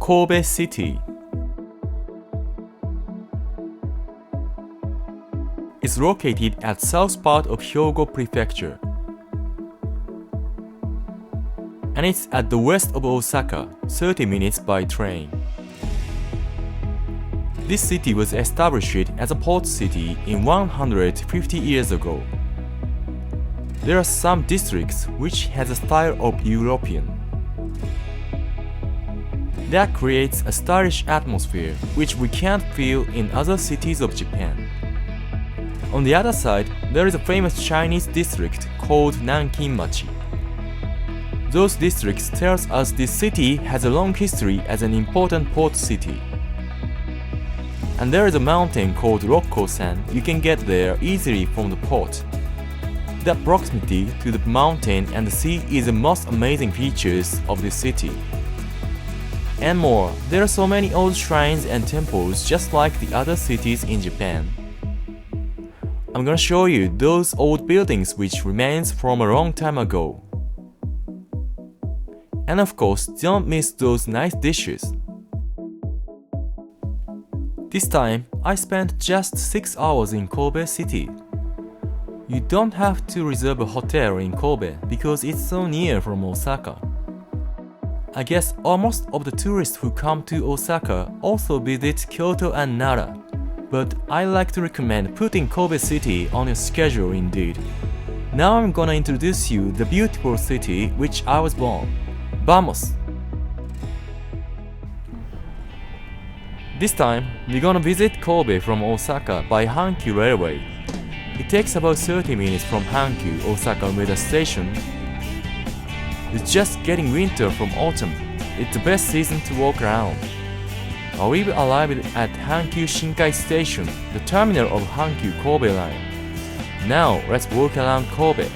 Kobe City. It's located at south part of Hyogo Prefecture. And it's at the west of Osaka, 30 minutes by train. This city was established as a port city in 150 years ago. There are some districts which has a style of European. That creates a stylish atmosphere which we can't feel in other cities of Japan. On the other side, there is a famous Chinese district called Nankin-machi. Those districts tells us this city has a long history as an important port city. And there is a mountain called Rokko-san. You can get there easily from the port. The proximity to the mountain and the sea is the most amazing features of this city. And more, there are so many old shrines and temples just like the other cities in Japan. I'm gonna show you those old buildings which remains from a long time ago. And of course, don't miss those nice dishes. This time, I spent just 6 hours in Kobe City. You don't have to reserve a hotel in Kobe because it's so near from Osaka. I guess almost of the tourists who come to Osaka also visit Kyoto and Nara. But I like to recommend putting Kobe City on your schedule indeed. Now I'm gonna introduce you the beautiful city which I was born. Vamos! This time, we're gonna visit Kobe from Osaka by Hankyu Railway. It takes about 30 minutes from Hankyu, Osaka Umeda Station. It's just getting winter from autumn. It's the best season to walk around. We've arrived at Hankyu Shinkai Station, the terminal of Hankyu Kobe line. Now, let's walk around Kobe.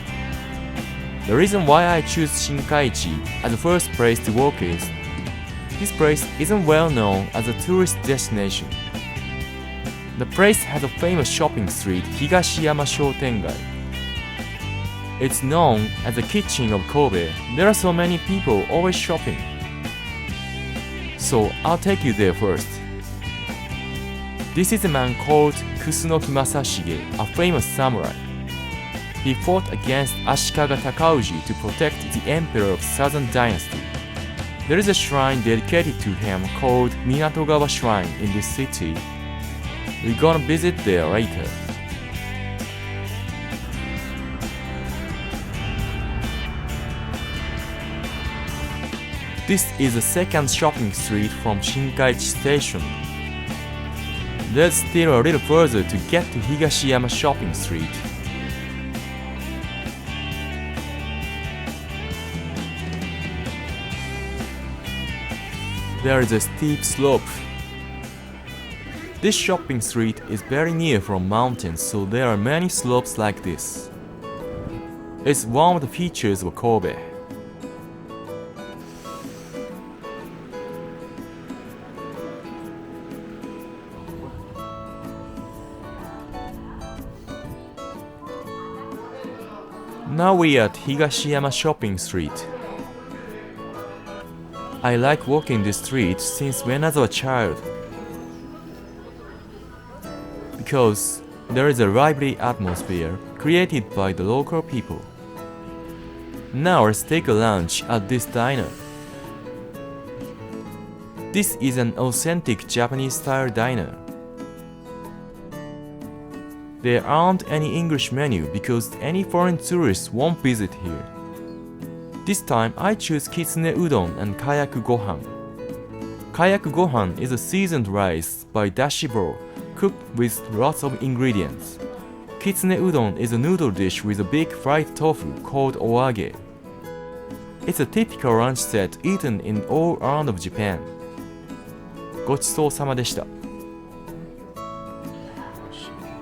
The reason why I choose Shinkaichi as the first place to walk is this place isn't well known as a tourist destination. The place has a famous shopping street, Higashiyama Shotengai. It's known as the kitchen of Kobe. There are so many people always shopping. So I'll take you there first. This is a man called Kusunoki Masashige, a famous samurai. He fought against Ashikaga Takauji to protect the emperor of Southern Dynasty. There is a shrine dedicated to him called Minatogawa Shrine in this city. We're gonna visit there later. This is the second shopping street from Shinkaichi Station. Let's still a little further to get to Higashiyama Shopping Street. There is a steep slope. This shopping street is very near from mountains, so there are many slopes like this. It's one of the features of Kobe. Now we are at Higashiyama Shopping Street. I like walking this street since when I was a child. Because there is a lively atmosphere created by the local people. Now let's take a lunch at this diner. This is an authentic Japanese-style diner. There aren't any English menu because any foreign tourists won't visit here. This time I choose kitsune udon and kayaku gohan. Kayaku gohan is a seasoned rice by dashi bowl, cooked with lots of ingredients. Kitsune udon is a noodle dish with a big fried tofu called oage. It's a typical lunch set eaten in all around of Japan. ごちそうさまでした。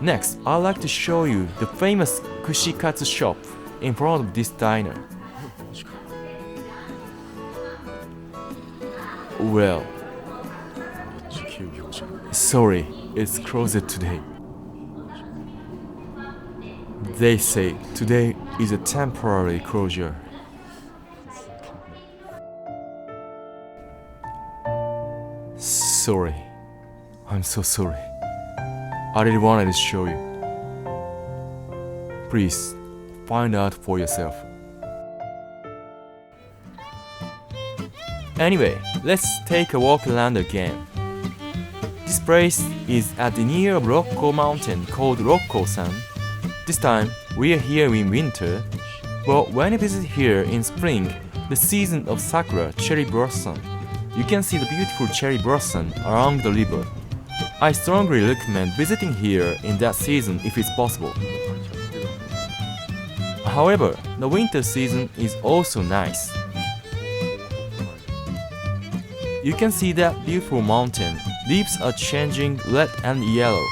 Next, I'd like to show you the famous kushikatsu shop in front of this diner. Well, sorry, it's closed today. They say today is a temporary closure. sorry. I'm so sorry. I really wanted to show you. Please, find out for yourself. Anyway, let's take a walk around again. This place is at the near Rocco mountain called Rocco-san. This time, we are here in winter, but when you visit here in spring, the season of sakura cherry blossom, you can see the beautiful cherry blossom along the river. I strongly recommend visiting here in that season if it's possible. However, the winter season is also nice. You can see that beautiful mountain. Leaves are changing red and yellow.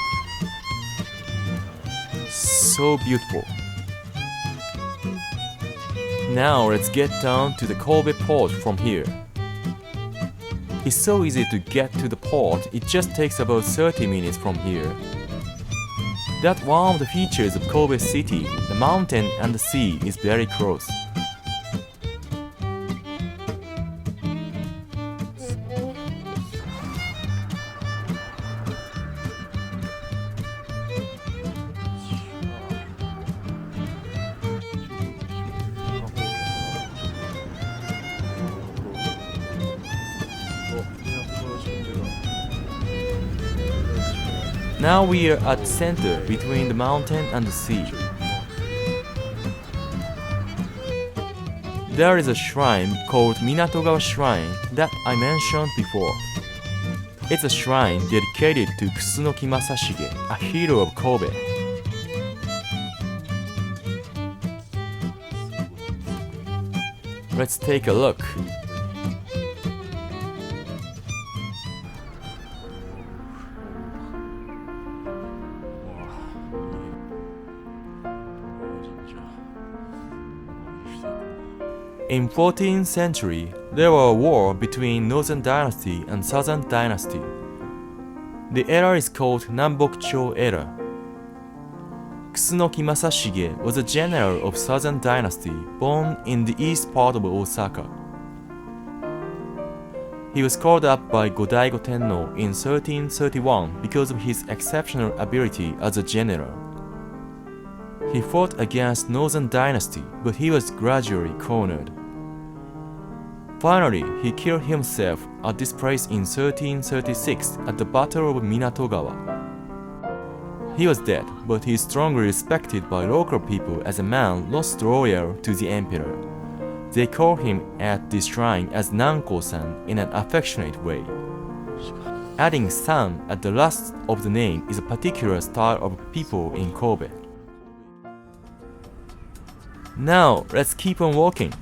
So beautiful. Now let's get down to the Kobe port from here. It's so easy to get to the port, it just takes about 30 minutes from here. That's one of the features of Kobe city, the mountain and the sea is very close. Now we are at the center between the mountain and the sea. There is a shrine called Minatogawa Shrine that I mentioned before. It's a shrine dedicated to Kusunoki Masashige, a hero of Kobe. Let's take a look. In 14th century, there was a war between Northern Dynasty and Southern Dynasty. The era is called Nanbokucho era. Kusunoki Masashige was a general of Southern Dynasty born in the east part of Osaka. He was called up by Godaigo Tenno in 1331 because of his exceptional ability as a general. He fought against Northern Dynasty, but he was gradually cornered. Finally, he killed himself at this place in 1336 at the Battle of Minatogawa. He was dead, but he is strongly respected by local people as a man lost loyal to the emperor. They call him at this shrine as Nanko-san in an affectionate way. Adding san at the last of the name is a particular style of people in Kobe. Now, let's keep on walking.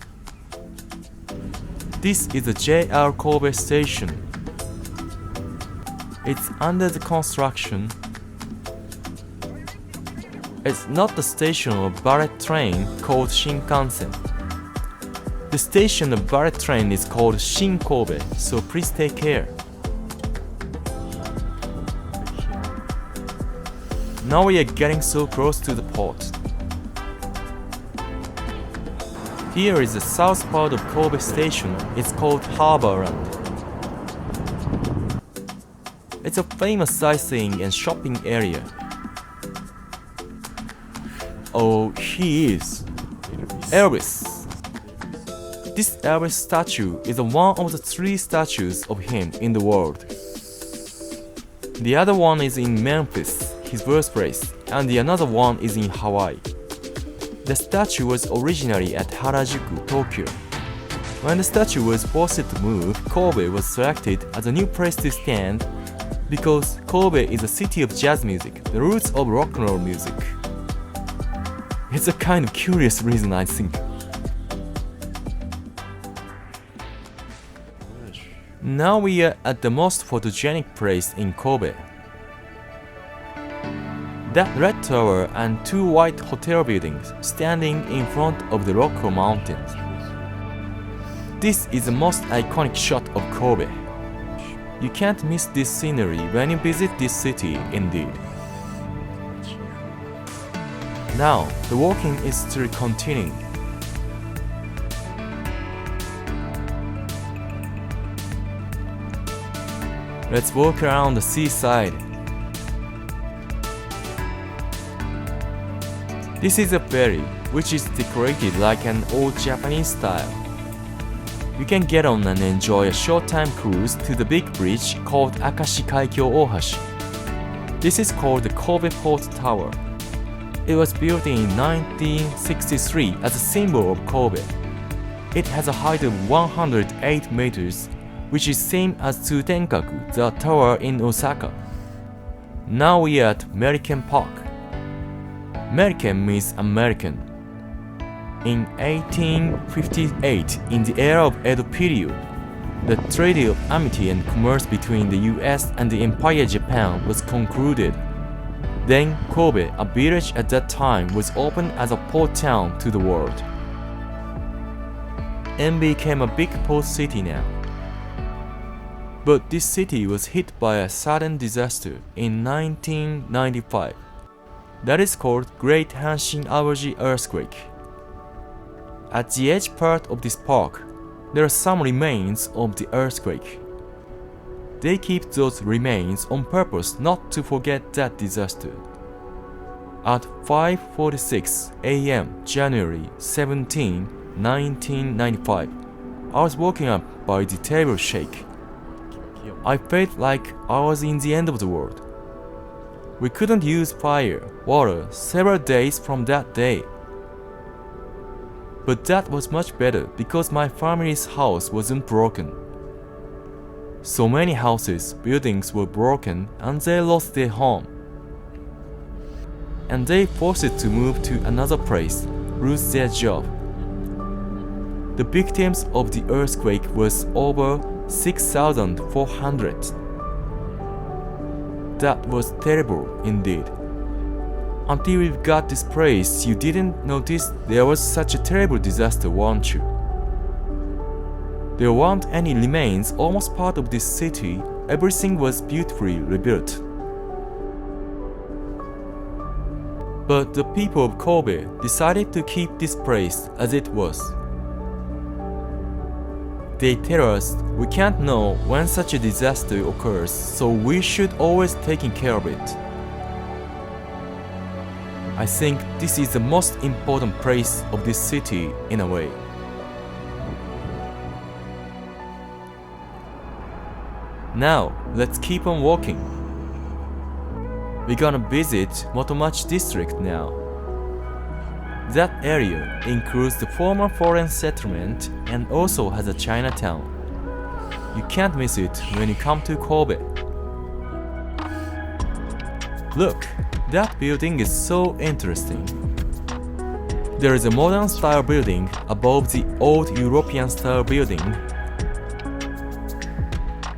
This is the JR Kobe station. It's under the construction. It's not the station of bullet train called Shinkansen. The station of bullet train is called Shin Kobe, so please take care. Now we are getting so close to the port. Here is the south part of Kobe Station. It's called Harbor Land. It's a famous sightseeing and shopping area. Oh, he is Elvis. This Elvis statue is one of the 3 statues of him in the world. The other one is in Memphis, his birthplace, and the another one is in Hawaii. The statue was originally at Harajuku, Tokyo. When the statue was forced to move, Kobe was selected as a new place to stand because Kobe is a city of jazz music, the roots of rock and roll music. It's a kind of curious reason, I think. Now we are at the most photogenic place in Kobe. That red tower and 2 white hotel buildings standing in front of the Rocco Mountains. This is the most iconic shot of Kobe. You can't miss this scenery when you visit this city indeed. Now, the walking is still continuing. Let's walk around the seaside. This is a ferry, which is decorated like an old Japanese style. You can get on and enjoy a short-time cruise to the big bridge called Akashi Kaikyo Ohashi. This is called the Kobe Port Tower. It was built in 1963 as a symbol of Kobe. It has a height of 108 meters, which is same as Tsutenkaku, the tower in Osaka. Now we are at American Park. American means American. In 1858, in the era of Edo period, the Treaty of Amity and Commerce between the US and the Empire Japan was concluded. Then Kobe, a village at that time, was opened as a port town to the world and became a big port city now. But this city was hit by a sudden disaster in 1995. That is called Great Hanshin Awaji Earthquake. At the edge part of this park, there are some remains of the earthquake. They keep those remains on purpose not to forget that disaster. At 5:46 a.m. January 17, 1995, I was walking up by the table shake. I felt like I was in the end of the world. We couldn't use fire, water several days from that day. But that was much better because my family's house wasn't broken. So many houses, buildings were broken and they lost their home. And they forced to move to another place, lose their job. The victims of the earthquake was over 6,400. That was terrible indeed. Until we got this place, you didn't notice there was such a terrible disaster, weren't you? There weren't any remains, almost part of this city. Everything was beautifully rebuilt. But the people of Kobe decided to keep this place as it was. They tell us we can't know when such a disaster occurs, so we should always take care of it. I think this is the most important place of this city in a way. Now, let's keep on walking. We're gonna visit Motomachi district now. That area includes the former foreign settlement and also has a Chinatown. You can't miss it when you come to Kobe. Look, that building is so interesting. There is a modern style building above the old European style building.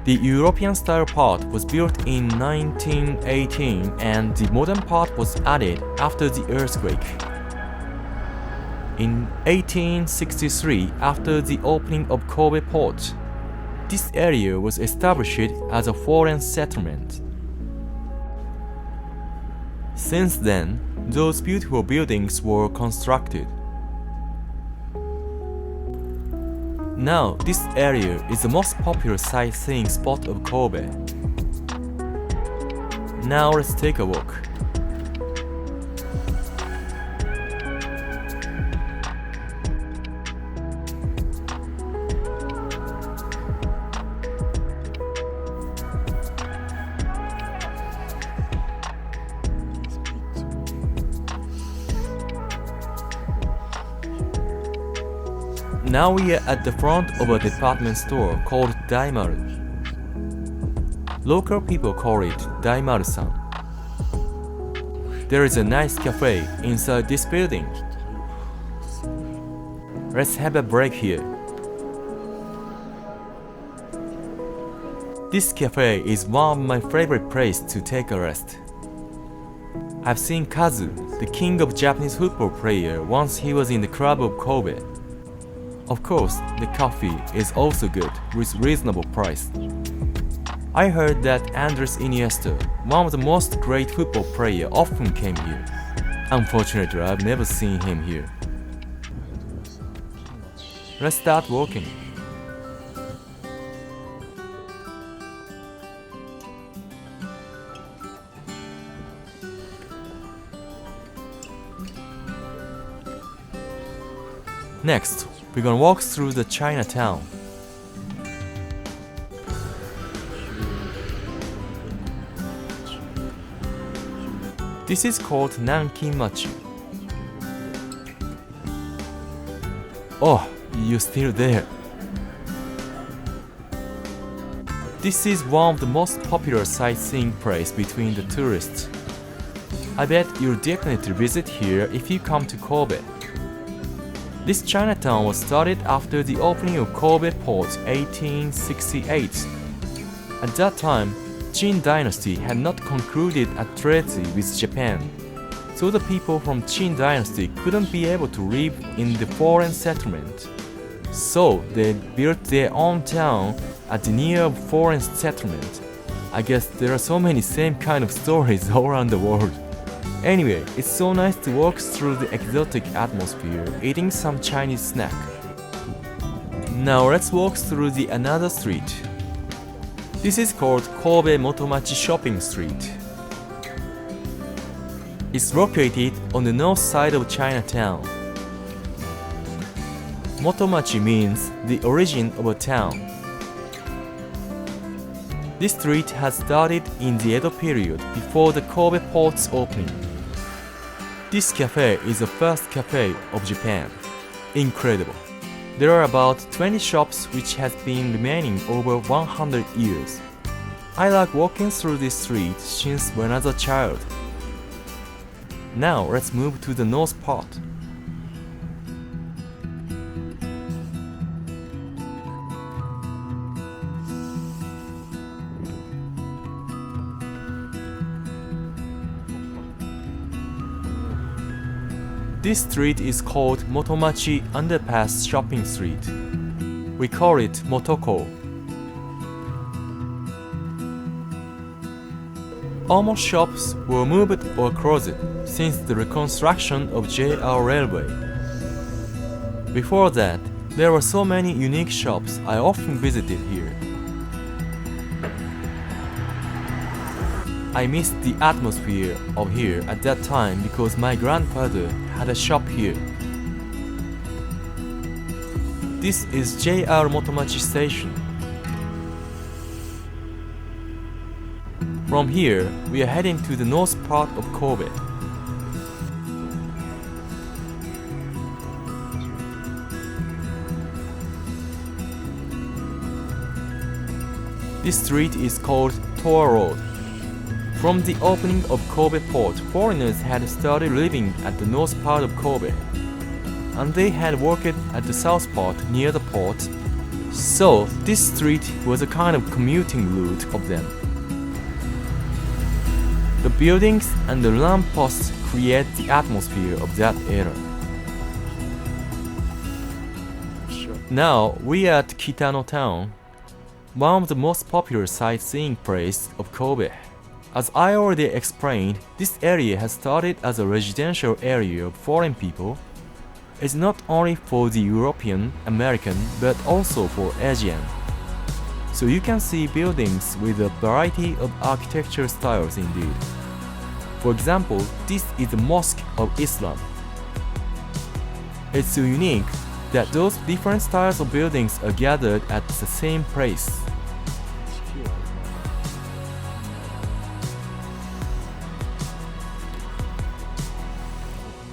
The European style part was built in 1918 and the modern part was added after the earthquake. In 1863, after the opening of Kobe port, this area was established as a foreign settlement. Since then, those beautiful buildings were constructed. Now, this area is the most popular sightseeing spot of Kobe. Now let's take a walk. Now we are at the front of a department store called Daimaru. Local people call it Daimaru-san. There is a nice cafe inside this building. Let's have a break here. This cafe is one of my favorite places to take a rest. I've seen Kazu, the king of Japanese football player, once he was in the club of Kobe. Of course, the coffee is also good with reasonable price. I heard that Andres Iniesta, one of the most great football players, often came here. Unfortunately, I've never seen him here. Let's start walking. Next, we're gonna walk through the Chinatown. This is called Nankinmachi. Oh, you're still there. This is one of the most popular sightseeing places between the tourists. I bet you'll definitely visit here if you come to Kobe. This Chinatown was started after the opening of Kobe port 1868. At that time, Qin dynasty had not concluded a treaty with Japan, so the people from Qin dynasty couldn't be able to live in the foreign settlement. So they built their own town at the near foreign settlement. I guess there are so many same kind of stories all around the world. Anyway, it's so nice to walk through the exotic atmosphere, eating some Chinese snack. Now let's walk through the another street. This is called Kobe Motomachi Shopping Street. It's located on the north side of Chinatown. Motomachi means the origin of a town. This street has started in the Edo period before the Kobe port's opening. This cafe is the first cafe of Japan. Incredible. There are about 20 shops which has been remaining over 100 years. I like walking through this street since when I was a child. Now let's move to the north part. This street is called Motomachi Underpass Shopping Street. We call it Motoko. Almost shops were moved or closed since the reconstruction of JR Railway. Before that, there were so many unique shops I often visited here. I missed the atmosphere of here at that time because my grandfather had a shop here. This is JR Motomachi Station. From here, we are heading to the north part of Kobe. This street is called Toa Road. From the opening of Kobe port, foreigners had started living at the north part of Kobe, and they had worked at the south part near the port, so this street was a kind of commuting route of them. The buildings and the lampposts create the atmosphere of that era. Now we are at Kitano town, one of the most popular sightseeing places of Kobe. As I already explained, this area has started as a residential area of foreign people. It's not only for the European, American, but also for Asian. So you can see buildings with a variety of architecture styles indeed. For example, this is the Mosque of Islam. It's so unique that those different styles of buildings are gathered at the same place.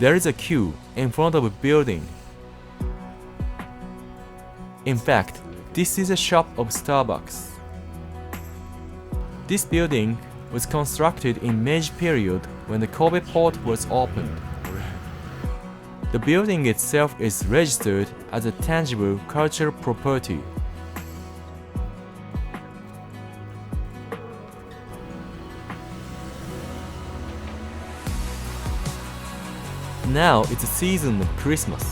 There is a queue in front of a building. In fact, this is a shop of Starbucks. This building was constructed in Meiji period when the Kobe port was opened. The building itself is registered as a tangible cultural property. Now it's the season of Christmas.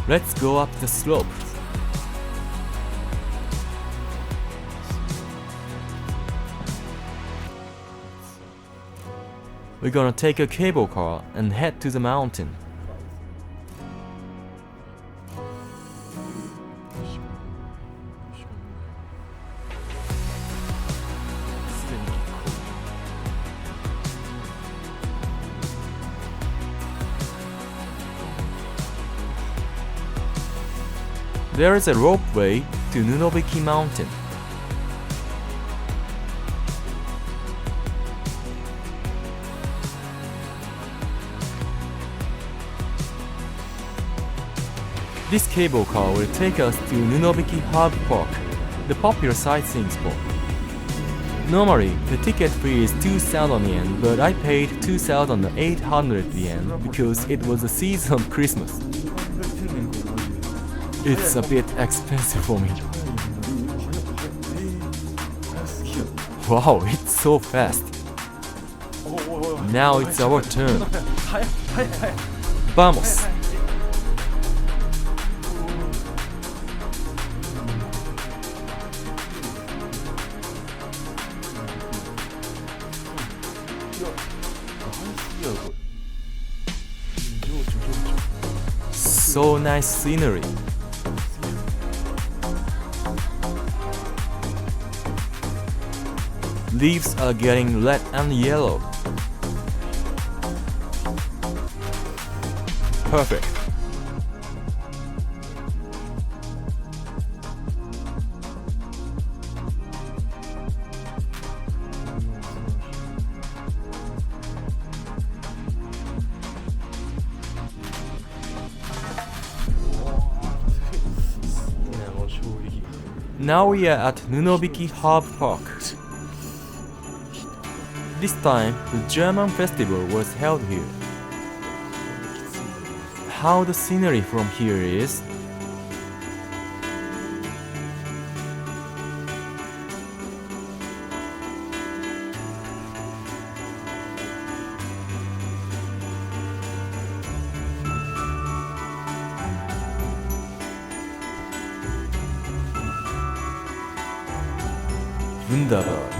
Let's go up the slope. We're gonna take a cable car and head to the mountain. There is a ropeway to Nunobiki Mountain. This cable car will take us to Nunobiki Harbor Park, the popular sightseeing spot. Normally, the ticket fee is 2,000 yen, but I paid 2,800 yen because it was the season of Christmas. It's a bit expensive for me. Wow, it's so fast. Now it's our turn. Vamos! So nice scenery. Leaves are getting red and yellow. Perfect. Now we are at Nunobiki Harbor Park. This time, the German festival was held here. How the scenery from here is. Wunderbar.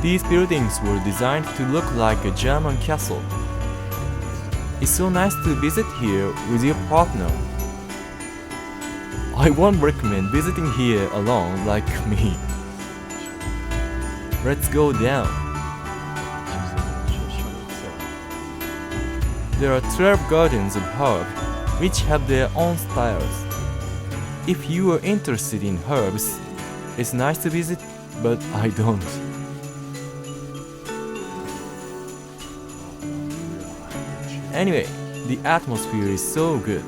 These buildings were designed to look like a German castle. It's so nice to visit here with your partner. I won't recommend visiting here alone like me. Let's go down. There are 12 gardens of herb, which have their own styles. If you are interested in herbs, it's nice to visit, but I don't. Anyway, the atmosphere is so good.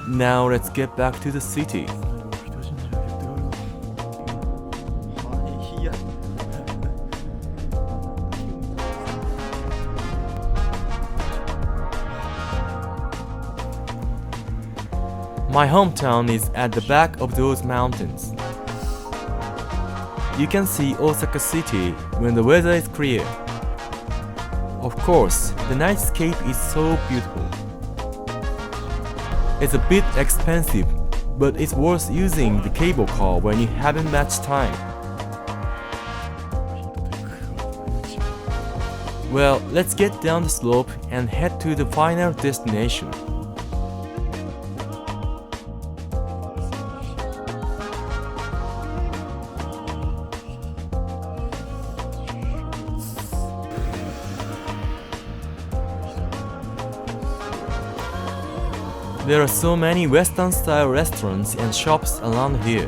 Now let's get back to the city. My hometown is at the back of those mountains. You can see Osaka City when the weather is clear. Of course, the nightscape is so beautiful. It's a bit expensive, but it's worth using the cable car when you haven't much time. Well, let's get down the slope and head to the final destination. There are so many Western-style restaurants and shops around here.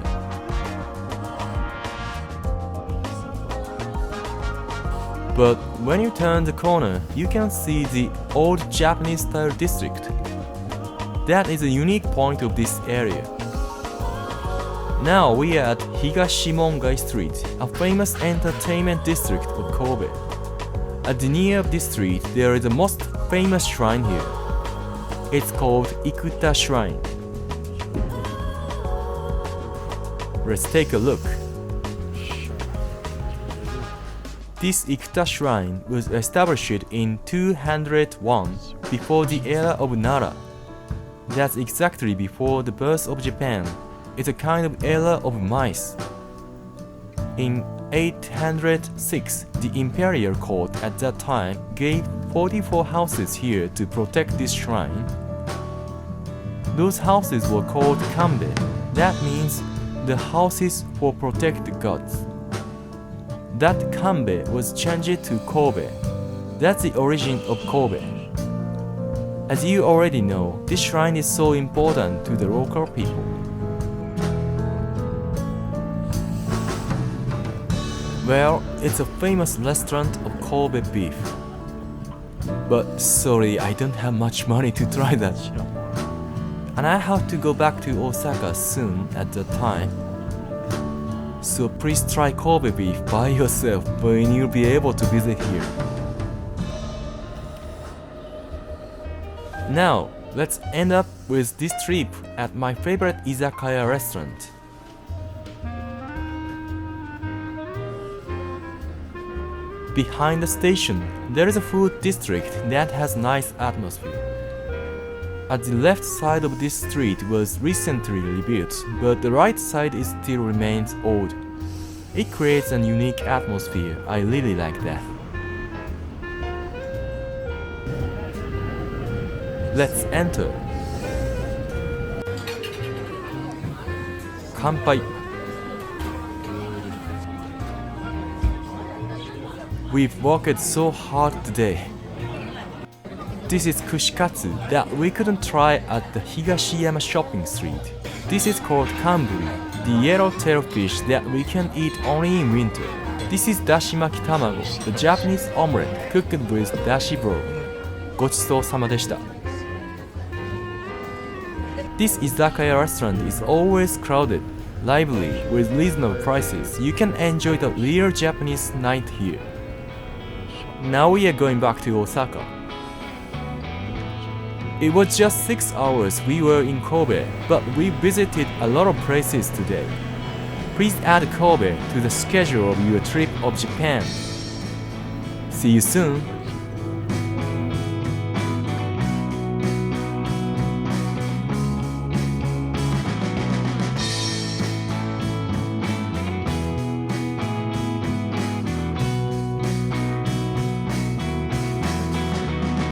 But when you turn the corner, you can see the old Japanese-style district. That is a unique point of this area. Now we are at Higashimongai Street, a famous entertainment district of Kobe. At the near of this street, there is the most famous shrine here. It's called Ikuta Shrine. Let's take a look. This Ikuta Shrine was established in 201 before the era of Nara. that's exactly before the birth of Japan. It's a kind of era of mice. In 806, the imperial court at that time gave 44 houses here to protect this shrine. Those houses were called kambe. That means the houses for protect the gods. That kambe was changed to Kobe. That's the origin of Kobe. As you already know, this shrine is so important to the local people. Well, it's a famous restaurant of Kobe beef. But sorry, I don't have much money to try that. And I have to go back to Osaka soon at that time. So please try Kobe beef by yourself when you'll be able to visit here. Now, let's end up with this trip at my favorite izakaya restaurant. Behind the station, there is a food district that has nice atmosphere. At the left side of this street was recently rebuilt, but the right side still remains old. It creates a unique atmosphere. I really like that. Let's enter. Kanpai. We've worked so hard today. This is kushikatsu that we couldn't try at the Higashiyama shopping street. This is called kamburi, the yellow-tailed fish that we can eat only in winter. This is dashimaki tamago, the Japanese omelette cooked with dashi broth. ごちそうさまでした. This izakaya restaurant is always crowded, lively, with reasonable prices. You can enjoy the real Japanese night here. Now we are going back to Osaka. It was just 6 hours we were in Kobe, but we visited a lot of places today. Please add Kobe to the schedule of your trip of Japan. See you soon!